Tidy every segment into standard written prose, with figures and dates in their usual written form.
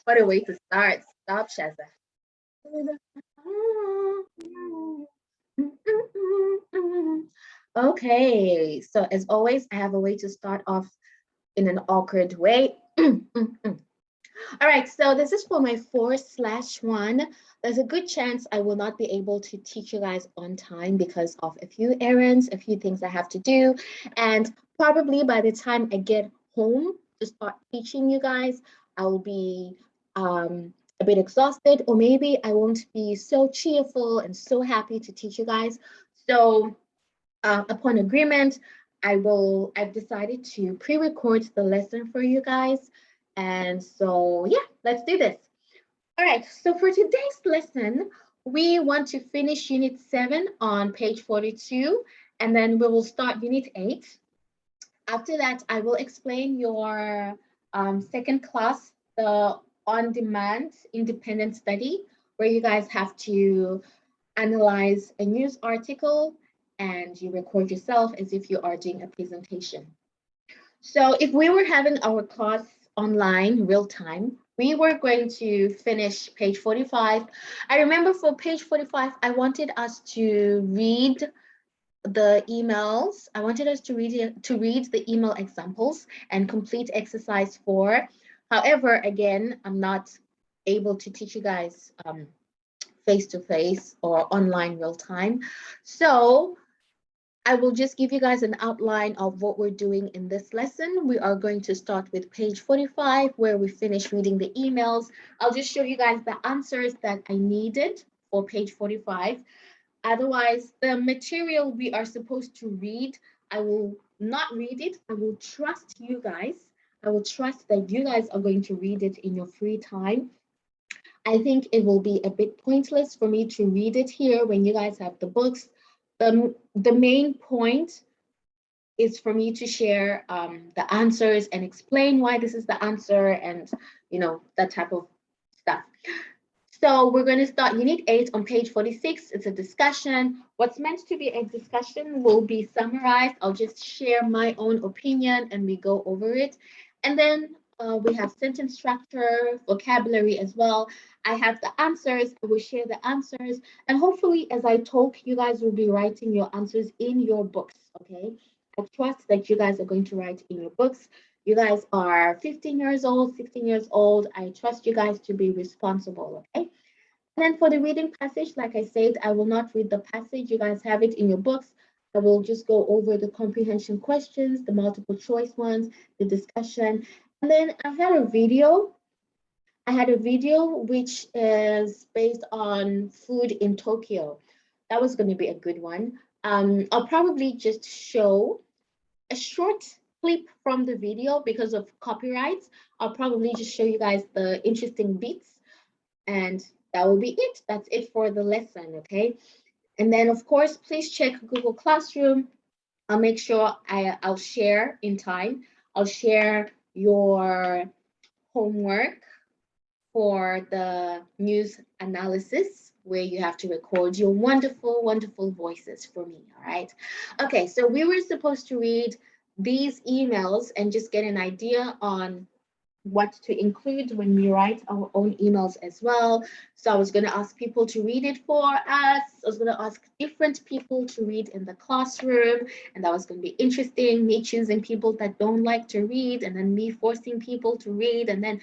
What a way to start. Stop, Shaza. Okay, so as always, I have a way to start off in an awkward way. All right, so this is for my 4/1. There's a good chance I will not be able to teach you guys on time because of a few errands, a few things I have to do. And probably by the time I get home to start teaching you guys, I will be a bit exhausted, or maybe I won't be so cheerful and so happy to teach you guys. So upon agreement, I've decided to pre-record the lesson for you guys. And so, yeah, let's do this. All right, so for today's lesson, we want to finish Unit 7 on page 42, and then we will start Unit 8. After that, I will explain your second class, the on-demand independent study, where you guys have to analyze a news article and you record yourself as if you are doing a presentation. So if we were having our class online real time, we were going to finish page 45. I remember for page 45, I wanted us to read the emails. I wanted us to read the email examples and complete exercise 4. However, again, I'm not able to teach you guys face-to-face or online real time. So I will just give you guys an outline of what we're doing in this lesson. We are going to start with page 45, where we finish reading the emails. I'll just show you guys the answers that I needed for page 45. Otherwise, the material we are supposed to read, I will not read it. I will trust you guys. I will trust that you guys are going to read it in your free time. I think it will be a bit pointless for me to read it here when you guys have the books. The main point is for me to share the answers and explain why this is the answer and, that type of stuff. So we're going to start Unit 8 on page 46. It's a discussion. What's meant to be a discussion will be summarized. I'll just share my own opinion and we go over it. And then we have sentence structure, vocabulary as well. I have the answers. I will share the answers. And hopefully, as I talk, you guys will be writing your answers in your books, okay? I trust that you guys are going to write in your books. You guys are 15 years old, 16 years old. I trust you guys to be responsible, okay? And then for the reading passage, like I said, I will not read the passage. You guys have it in your books. I will just go over the comprehension questions, the multiple choice ones, the discussion. And then I had a video. Which is based on food in Tokyo. That was going to be a good one. I'll probably just show a short clip from the video because of copyrights. I'll probably just show you guys the interesting bits, and that will be it. That's it for the lesson, okay? And then, of course, please check Google Classroom. I'll make sure I'll share in time. I'll share your homework for the news analysis, where you have to record your wonderful, wonderful voices for me, all right? Okay, so we were supposed to read these emails and just get an idea on what to include when we write our own emails as well. So I was going to ask people to read it for us. I was going to ask different people to read in the classroom, and that was going to be interesting, me choosing people that don't like to read, and then me forcing people to read, and then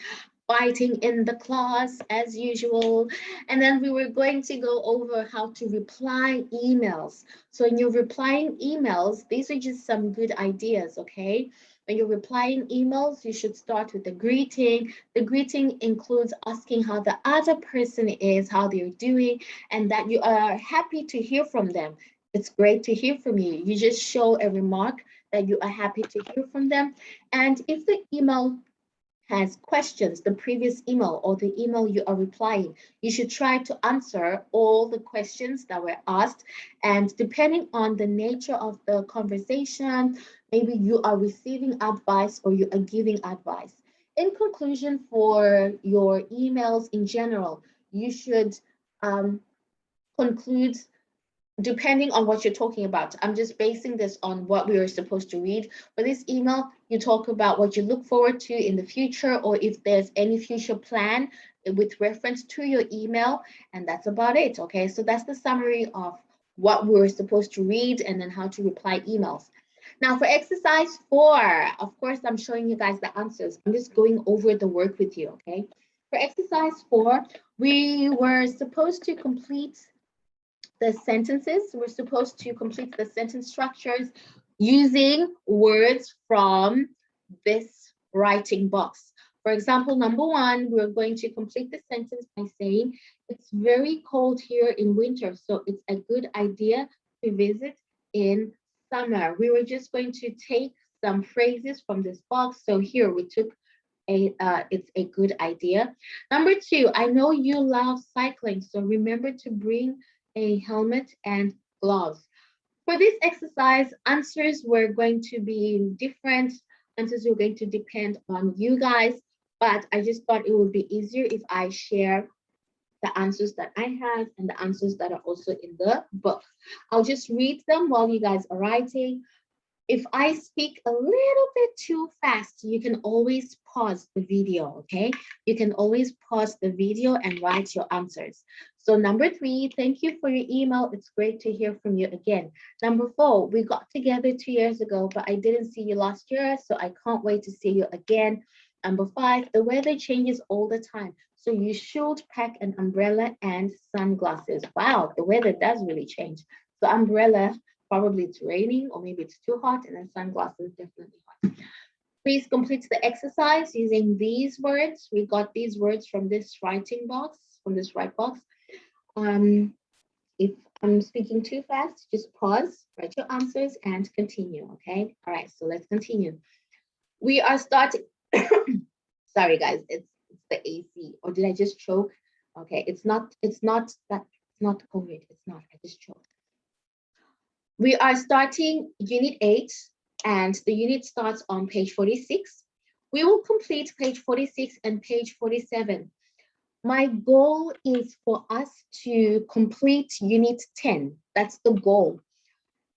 fighting in the class as usual. And then we were going to go over how to reply emails. So when you're replying emails, these are just some good ideas, okay? When you're replying emails, you should start with the greeting. The greeting includes asking how the other person is, how they're doing, and that you are happy to hear from them. It's great to hear from you. You just show a remark that you are happy to hear from them. And if the email has questions, the previous email or the email you are replying, you should try to answer all the questions that were asked. And depending on the nature of the conversation, maybe you are receiving advice or you are giving advice. In conclusion, for your emails in general, you should conclude depending on what you're talking about. I'm just basing this on what we were supposed to read. For this email, you talk about what you look forward to in the future, or if there's any future plan with reference to your email, and that's about it. Okay, so that's the summary of what we were supposed to read and then how to reply emails. Now, for exercise 4, of course, I'm showing you guys the answers. I'm just going over the work with you. Okay, for exercise 4, we were supposed to complete the sentences. We're supposed to complete the sentence structures using words from this writing box. For example, number 1, we're going to complete the sentence by saying, it's very cold here in winter, so it's a good idea to visit in summer. We were just going to take some phrases from this box. So here we took it's a good idea. Number 2, I know you love cycling, so remember to bring a helmet and gloves. For this exercise, answers were going to be different. Answers were going to depend on you guys, but I just thought it would be easier if I share the answers that I have and the answers that are also in the book. I'll just read them while you guys are writing. If I speak a little bit too fast, you can always pause the video, okay? You can always pause the video and write your answers. So number 3, thank you for your email. It's great to hear from you again. Number 4, we got together 2 years ago, but I didn't see you last year, so I can't wait to see you again. Number 5, the weather changes all the time, so you should pack an umbrella and sunglasses. Wow, the weather does really change. So umbrella, probably it's raining or maybe it's too hot, and then sunglasses definitely hot. Please complete the exercise using these words. We got these words from this writing box, from this write box. If I'm speaking too fast, just pause, write your answers, and continue, okay? All right, so let's continue. We are starting. Sorry, guys, it's the AC. Or did I just choke? Okay, it's not that, it's not COVID. It's not, I just choked. We are starting Unit 8, and the unit starts on page 46. We will complete page 46 and page 47. My goal is for us to complete Unit 10. That's the goal.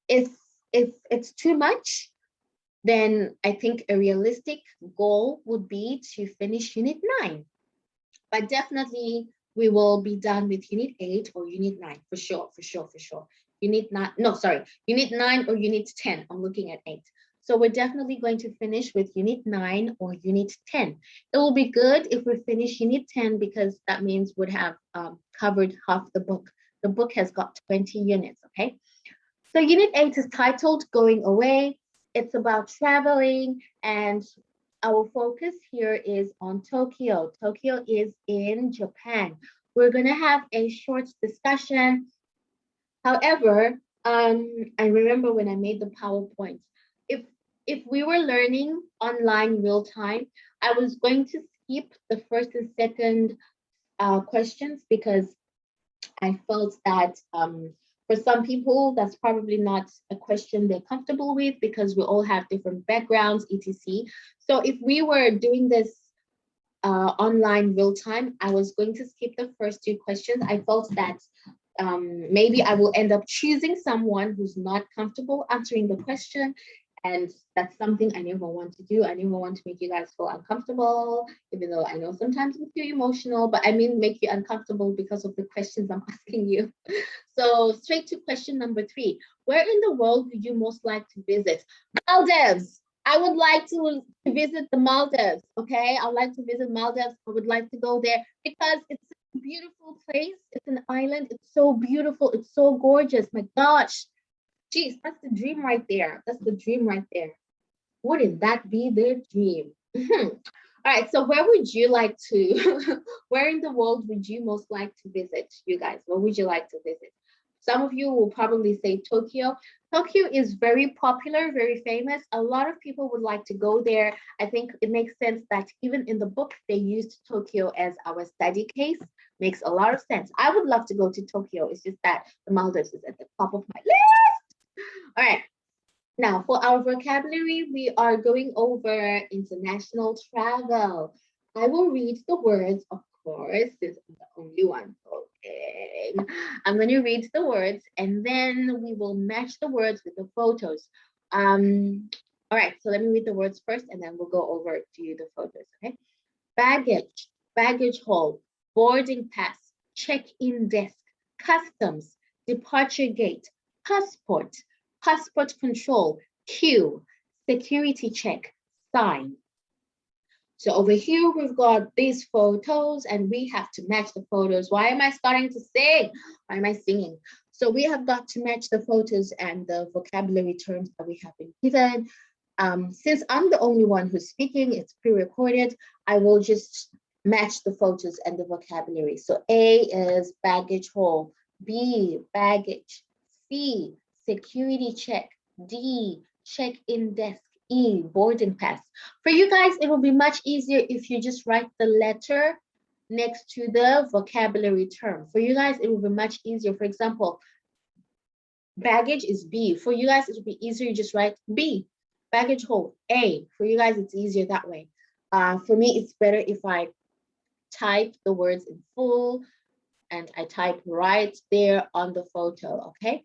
If it's too much, then I think a realistic goal would be to finish Unit 9. But definitely, we will be done with Unit 8 or Unit 9, for sure, for sure, for sure. Unit 9, no, sorry, Unit 9 or Unit 10. I'm looking at 8. So we're definitely going to finish with Unit 9 or Unit 10. It will be good if we finish Unit 10 because that means we'd have covered half the book. The book has got 20 units, okay? So Unit 8 is titled Going Away. It's about traveling, and our focus here is on Tokyo. Tokyo is in Japan. We're going to have a short discussion. However, I remember when I made the PowerPoint, if we were learning online real time, I was going to skip the first and second questions because I felt that for some people, that's probably not a question they're comfortable with because we all have different backgrounds, etc. So if we were doing this online real time, I was going to skip the first 2 questions. I felt that maybe I will end up choosing someone who's not comfortable answering the question. And that's something I never want to do. I never want to make you guys feel uncomfortable, even though I know sometimes we feel emotional, but I mean make you uncomfortable because of the questions I'm asking you. So straight to question number 3. Where in the world would you most like to visit? Maldives. I would like to visit the Maldives, okay? I would like to visit Maldives. I would like to go there because it's a beautiful place. It's an island. It's so beautiful. It's so gorgeous. My gosh. Geez, that's the dream right there. That's the dream right there. Wouldn't that be the dream? All right, so where would you like to, where in the world would you most like to visit, you guys? Where would you like to visit? Some of you will probably say Tokyo. Tokyo is very popular, very famous. A lot of people would like to go there. I think it makes sense that even in the book, they used Tokyo as our study case. Makes a lot of sense. I would love to go to Tokyo. It's just that the Maldives is at the top of my list. All right. Now, for our vocabulary, we are going over international travel. I will read the words, of course, since I'm the only one. I'm going to read the words and then we will match the words with the photos. All right, so let me read the words first and then we'll go over to the photos, okay? Baggage, baggage hold, boarding pass, check-in desk, customs, departure gate, passport, passport control, queue, security check, sign. So over here, we've got these photos and we have to match the photos. Why am I starting to sing? Why am I singing? So we have got to match the photos and the vocabulary terms that we have been given. Since I'm the only one who's speaking, it's pre-recorded, I will just match the photos and the vocabulary. So A is baggage hold, B, baggage, C, security check, D, check-in desk, E, boarding pass. For you guys, it will be much easier if you just write the letter next to the vocabulary term. For you guys, it will be much easier. For example, baggage is B. For you guys, it will be easier, you just write B. Baggage hold, A. For you guys, it's easier that way. For me, it's better if I type the words in full and I type right there on the photo, okay?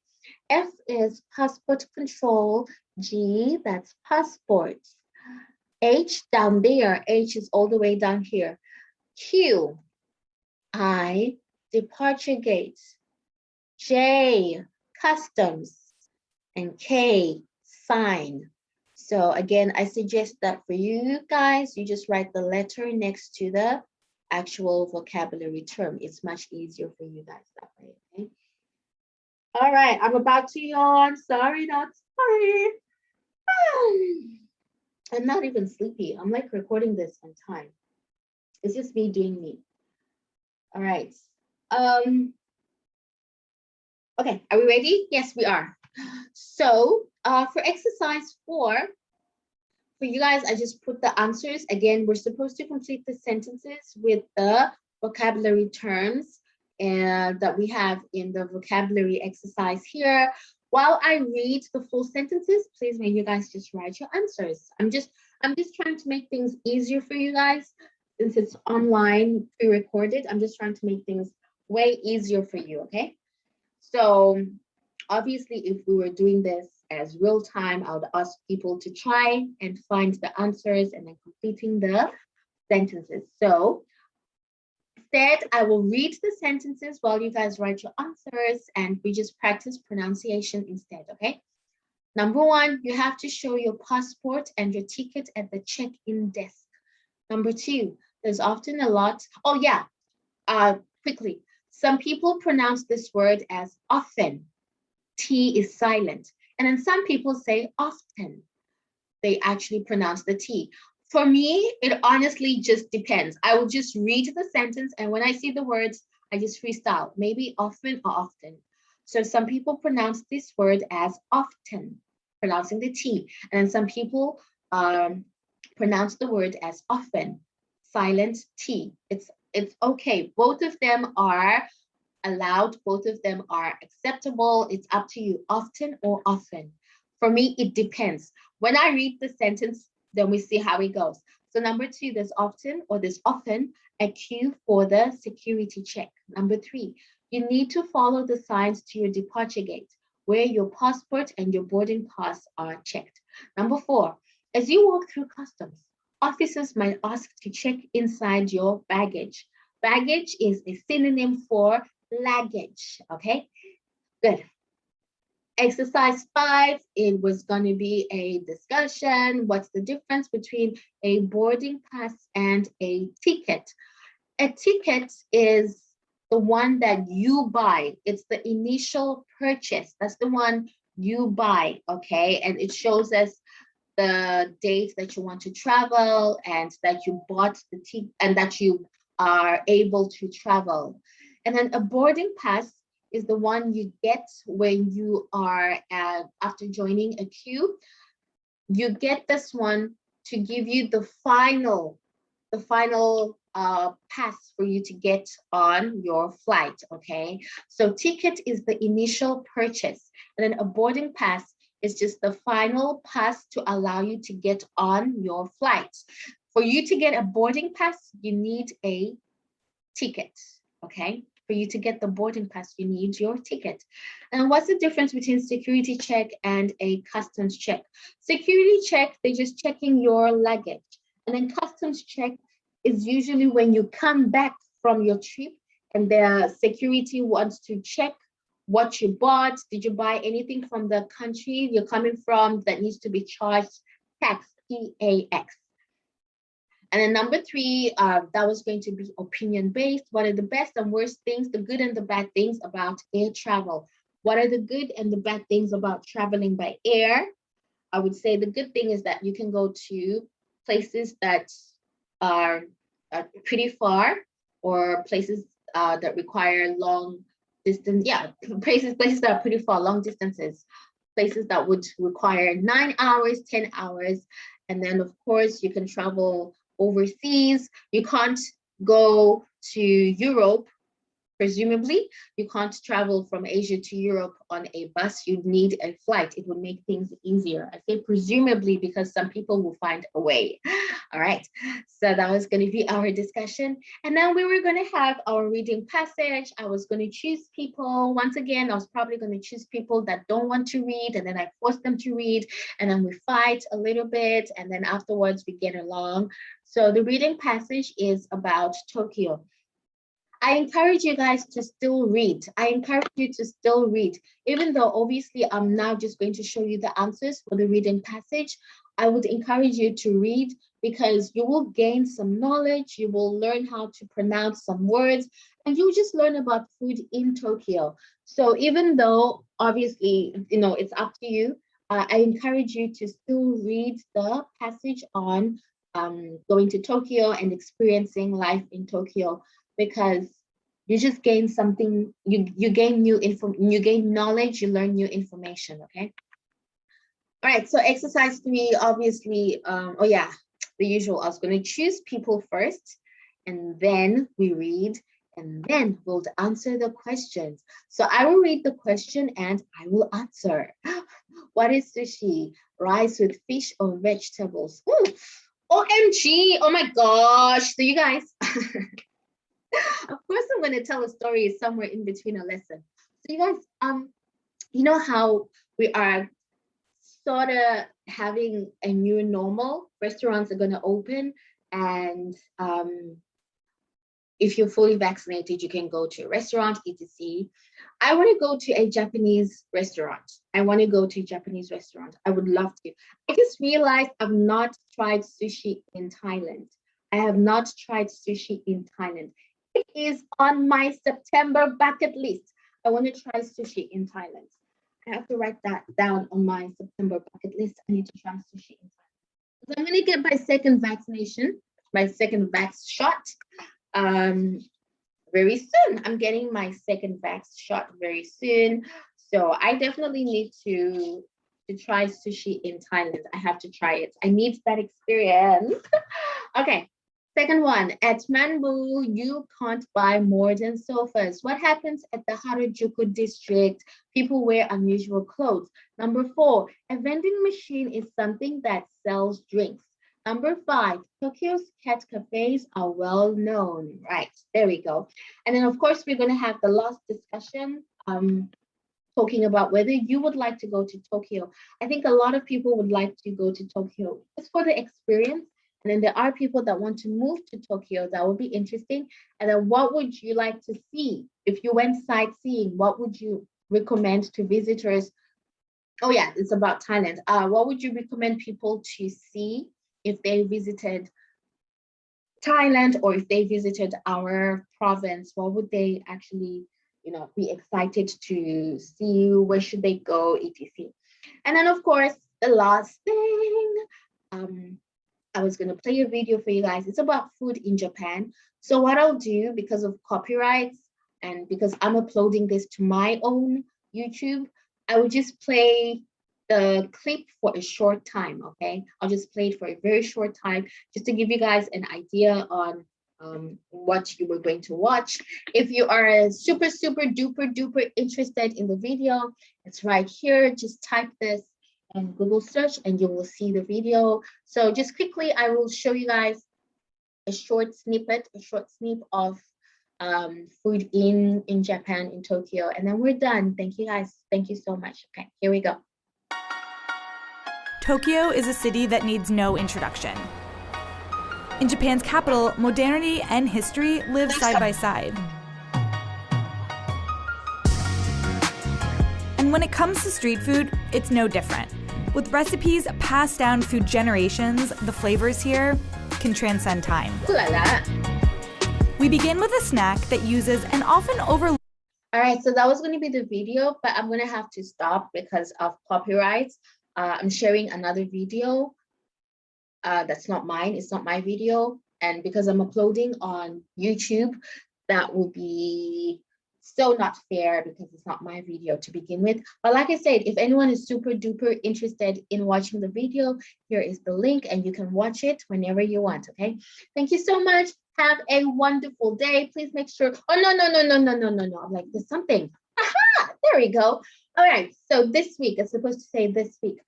F is passport control. G, that's passport. H, down there. H is all the way down here. Q, I, departure gate. J, customs. And K, sign. So again, I suggest that for you guys, you just write the letter next to the actual vocabulary term. It's much easier for you guys that way, okay? All right, I'm about to yawn. Sorry, not sorry. I'm not even sleepy. I'm like recording this on time. It's just me doing me. All right. Okay, are we ready? Yes, we are. So for exercise 4, for you guys, I just put the answers. Again, we're supposed to complete the sentences with the vocabulary terms that we have in the vocabulary exercise here. While I read the full sentences, please may you guys just write your answers. I'm just trying to make things easier for you guys since it's online pre-recorded. I'm just trying to make things way easier for you, okay? So obviously, if we were doing this as real time, I would ask people to try and find the answers and then completing the sentences. So instead, I will read the sentences while you guys write your answers and we just practice pronunciation instead, okay? Number 1, you have to show your passport and your ticket at the check-in desk. Number 2, there's often a lot, oh yeah, quickly. Some people pronounce this word as often. T is silent. And then some people say often. They actually pronounce the T. For me, it honestly just depends. I will just read the sentence and when I see the words, I just freestyle, maybe often or often. So some people pronounce this word as often, pronouncing the T. And then some people pronounce the word as often, silent T. It's okay. Both of them are allowed, both of them are acceptable. It's up to you, often or often. For me, it depends. When I read the sentence, then we see how it goes. So number 2, there's often or there's often a queue for the security check. Number 3, you need to follow the signs to your departure gate where your passport and your boarding pass are checked. Number 4, as you walk through customs, officers might ask to check inside your baggage. Baggage is a synonym for luggage, okay? Good. Exercise 5, it was going to be a discussion. What's the difference between a boarding pass and a ticket? A ticket is the one that you buy. It's the initial purchase. That's the one you buy, okay? And it shows us the date that you want to travel and that you bought the ticket and that you are able to travel. And then a boarding pass is the one you get when you are after joining a queue. You get this one to give you the final pass for you to get on your flight, okay? So ticket is the initial purchase, and then a boarding pass is just the final pass to allow you to get on your flight. For you to get a boarding pass, you need a ticket, okay? for you to get the boarding pass, you need your ticket. And what's the difference between security check and a customs check? Security check, they're just checking your luggage. And then customs check is usually when you come back from your trip and the security wants to check what you bought. Did you buy anything from the country you're coming from that needs to be charged tax, TAX? And then number three, that was going to be opinion based. What are the best and worst things, the good and the bad things about air travel? What are the good and the bad things about traveling by air? I would say the good thing is that you can go to places that are pretty far, or places that require long distance. Yeah, places that are pretty far, long distances. Places that would require 9 hours, 10 hours. And then, of course, you can travel overseas. You can't go to Europe. Presumably, you can't travel from Asia to Europe on a bus. You'd need a flight. It would make things easier. I say presumably because some people will find a way. All right. So that was going to be our discussion. And then we were going to have our reading passage. I was going to choose people. Once again, I was probably going to choose people that don't want to read, and then I force them to read, and then we fight a little bit, and then afterwards we get along. So the reading passage is about Tokyo. I encourage you guys to still read. I encourage you to still read. Even though obviously I'm now just going to show you the answers for the reading passage, I would encourage you to read because you will gain some knowledge, you will learn how to pronounce some words, and you'll just learn about food in Tokyo. So even though obviously, it's up to you, I encourage you to still read the passage on going to Tokyo and experiencing life in Tokyo, because you just gain something, you gain new info, you gain knowledge, you learn new information. Okay. All right, so exercise 3, obviously, oh yeah, the usual. I was going to choose people first, and then we read, and then we'll answer the questions. So I will read the question and I will answer. What is sushi? Rice with fish or vegetables? Ooh, OMG, oh my gosh. So you guys, of course I'm going to tell a story somewhere in between a lesson. So you guys, you know how we are sort of having a new normal. Restaurants are going to open, and if you're fully vaccinated, you can go to a restaurant, etc. I want to go to a Japanese restaurant. I want to go to a Japanese restaurant. I would love to. I just realized I've not tried sushi in Thailand. I have not tried sushi in Thailand. It is on my September bucket list. I want to try sushi in Thailand. I have to write that down on my September bucket list. I need to try sushi in Thailand. So I'm going to get my second vaccination, my second vax shot. Very soon. I'm getting my second vax shot very soon. So I definitely need to try sushi in Thailand. I have to try it. I need that experience. Okay. Second one, at Manbu, you can't buy more than sofas. What happens at the Harajuku district? People wear unusual clothes. Number 4, a vending machine is something that sells drinks. Number 5, Tokyo's cat cafes are well known. Right, there we go. And then of course, we're gonna have the last discussion, talking about whether you would like to go to Tokyo. I think a lot of people would like to go to Tokyo just for the experience. And then there are people that want to move to Tokyo. That would be interesting. And then what would you like to see? If you went sightseeing, what would you recommend to visitors? Oh yeah, it's about Thailand. What would you recommend people to see if they visited Thailand, or if they visited our province? What would they actually, be excited to see? Where should they go, etc. And then of course, the last thing, I was going to play a video for you guys. It's about food in Japan. So what I'll do, because of copyrights and because I'm uploading this to my own YouTube, I will just play the clip for a short time, okay? I'll just play it for a very short time just to give you guys an idea on what you were going to watch. If you are super, super duper duper interested in the video, it's right here. Just type this and Google search and you will see the video. So just quickly, I will show you guys a short snippet, a short snip of food in Japan, in Tokyo, and then we're done. Thank you guys. Thank you so much. Okay, here we go. Tokyo is a city that needs no introduction. In Japan's capital, modernity and history live side by side. And when it comes to street food, it's no different. With recipes passed down through generations, the flavors here can transcend time. Ooh la la. We begin with a snack that uses an often overlooked. All right, so that was going to be the video, but I'm going to have to stop because of copyrights. I'm sharing another video that's not mine. It's not my video. And because I'm uploading on YouTube, that will be so not fair because it's not my video to begin with. But like I said, if anyone is super duper interested in watching the video, here is the link and you can watch it whenever you want, okay? Thank you so much. Have a wonderful day. Please make sure, oh, no. I'm like, there's something. Aha, there we go. All right, so this week, it's supposed to say this week.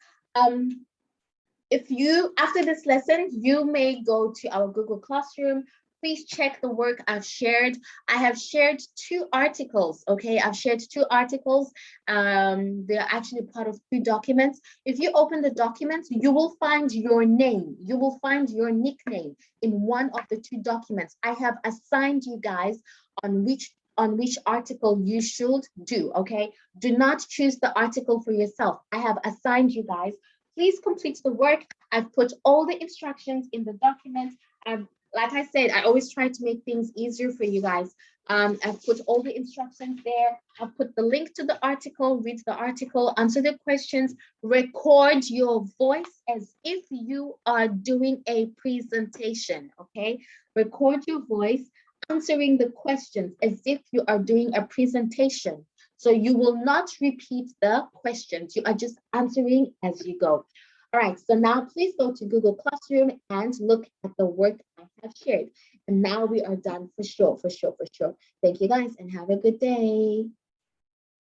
If you, after this lesson, you may go to our Google Classroom. Please check the work I've shared. I have shared 2 articles, okay? I've shared 2 articles. They're actually part of 2 documents. If you open the documents, you will find your name. You will find your nickname in one of the 2 documents. I have assigned you guys on which article you should do, okay? Do not choose the article for yourself. I have assigned you guys. Please complete the work. I've put all the instructions in the document. Like I said, I always try to make things easier for you guys. I've put all the instructions there. I've put the link to the article, read the article, answer the questions, record your voice as if you are doing a presentation, okay? Record your voice, answering the questions as if you are doing a presentation. So you will not repeat the questions. You are just answering as you go. All right, so now please go to Google Classroom and look at the work I have shared. And now we are done for sure. Thank you guys and have a good day.